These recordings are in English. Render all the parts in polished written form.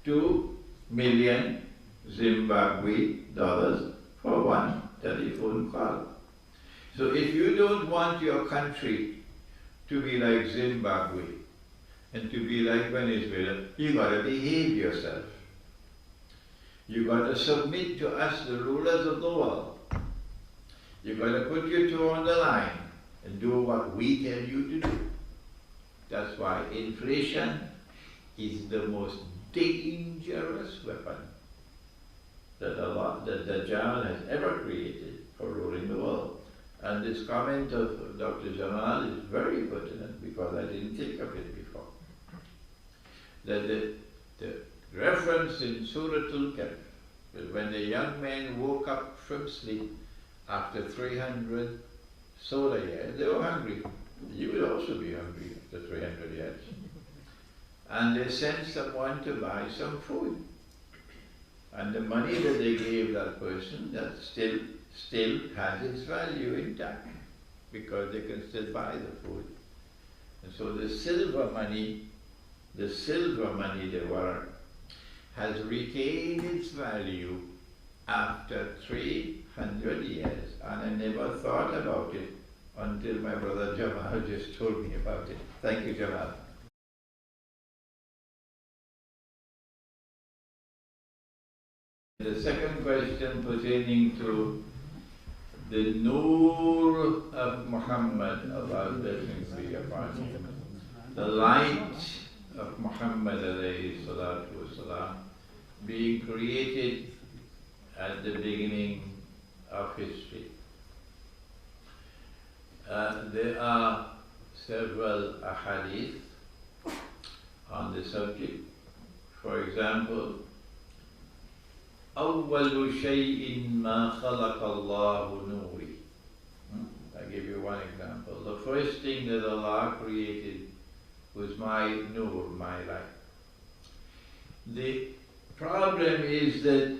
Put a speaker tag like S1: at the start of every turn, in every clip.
S1: 2 million Zimbabwe dollars for one telephone call. So if you don't want your country to be like Zimbabwe and to be like Venezuela, you gotta behave yourself. You gotta submit to us, the rulers of the world. You gotta put your toe on the line and do what we tell you to do. That's why inflation is the most dangerous weapon that that Dajjal has ever created for ruling the world. And this comment of Dr. Zaman is very pertinent because I didn't think of it before. That the reference in Surah Al-Kahf, when the young men woke up from sleep after 300 solar years, they were hungry. You will also be hungry after 300 years. And they sent someone to buy some food. And the money that they gave that person, that still has its value intact, because they can still buy the food. And so the silver money they were, has retained its value after 300 years. And I never thought about it until my brother Jamal just told me about it. Thank you, Jamal. The second question pertaining to the Noor of Muhammad, Allah's blessings be upon him, the light of Muhammad alayhi salatu wasalam, being created at the beginning of history. There are several ahadith on the subject. For example, Awwal شيء ما خلق الله نوري. I give you one example. The first thing that Allah created was my nur, my light. The problem is that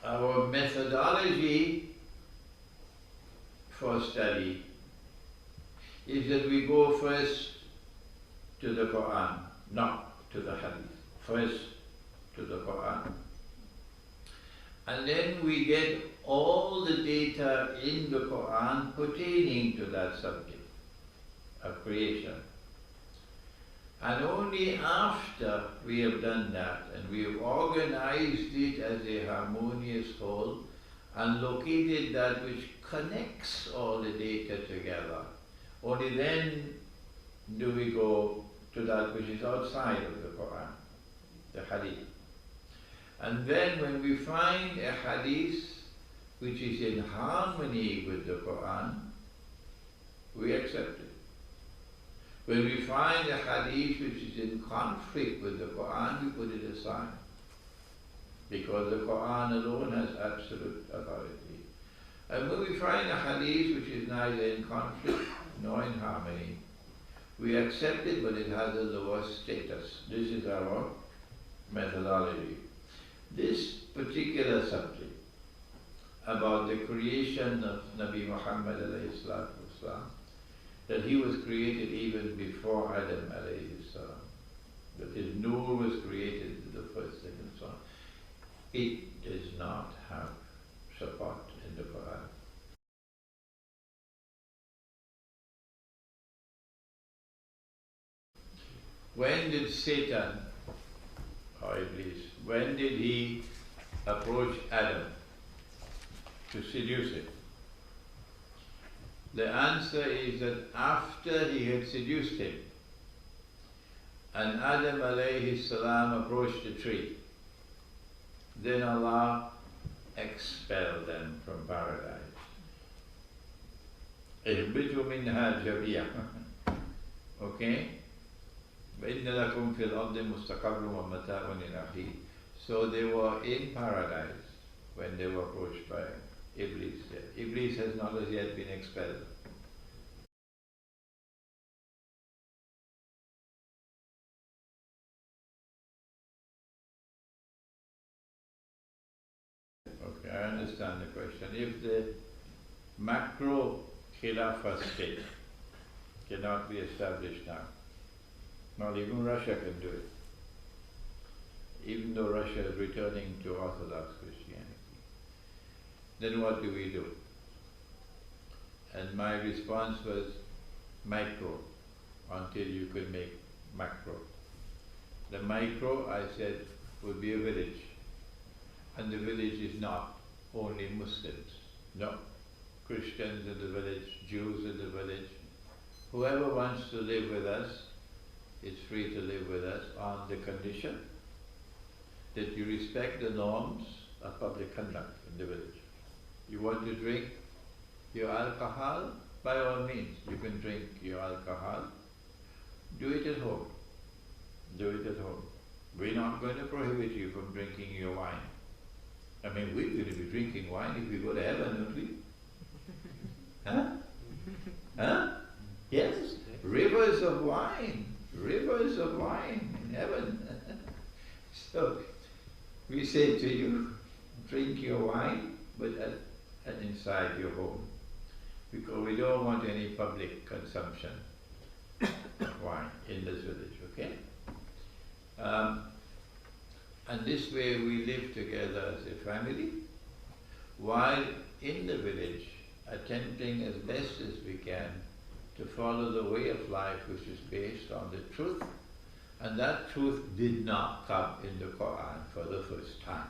S1: our methodology for study is that we go first to the Qur'an, not to the Hadith. First to the Qur'an. And then we get all the data in the Qur'an pertaining to that subject of creation. And only after we have done that and we have organized it as a harmonious whole and located that which connects all the data together, only then do we go to that which is outside of the Qur'an, the Hadith. And then when we find a Hadith which is in harmony with the Qur'an, we accept it. When we find a Hadith which is in conflict with the Qur'an, we put it aside. Because the Qur'an alone has absolute authority. And when we find a Hadith which is neither in conflict nor in harmony, we accept it, but it has a lower status. This is our methodology. This particular subject about the creation of Nabi Muhammad alayhi salatu wasalam, that he was created even before Adam alayhi salam, that his nur was created the first thing and so on, it does not have support in the Qur'an. When did Satan, or Iblis, when did he approach Adam to seduce him? The answer is that after he had seduced him, and Adam alayhi salam approached the tree, then Allah expelled them from paradise. اهبطوا منها جميعا. Okay? وَإِنَّ لَكُمْ فِي الْأَرْضِ مُسْتَقَرٌّ وَمَتَاعٌ إِلَى حِينٍ. So they were in paradise when they were approached by Iblis. Iblis has not as yet been expelled. Okay, I understand the question. If the macro Khilafah state cannot be established now, not even Russia can do it. even though Russia is returning to Orthodox Christianity. Then what do we do? And my response was micro, until you could make macro. The micro, I said, would be a village. And the village is not only Muslims. No. Christians in the village, Jews in the village. Whoever wants to live with us is free to live with us on the condition that you respect the norms of public conduct in the village. You want to drink your alcohol? By all means, you can drink your alcohol. Do it at home. Do it at home. We're not going to prohibit you from drinking your wine. I mean, we're going to be drinking wine if we go to heaven, don't we? Huh? Huh? Yes? Rivers of wine in heaven. So, we say to you, drink your wine, but at inside your home. Because we don't want any public consumption of wine in this village, okay? And this way we live together as a family, while in the village attempting as best as we can to follow the way of life which is based on the truth, and that truth did not come in the Qur'an for the first time.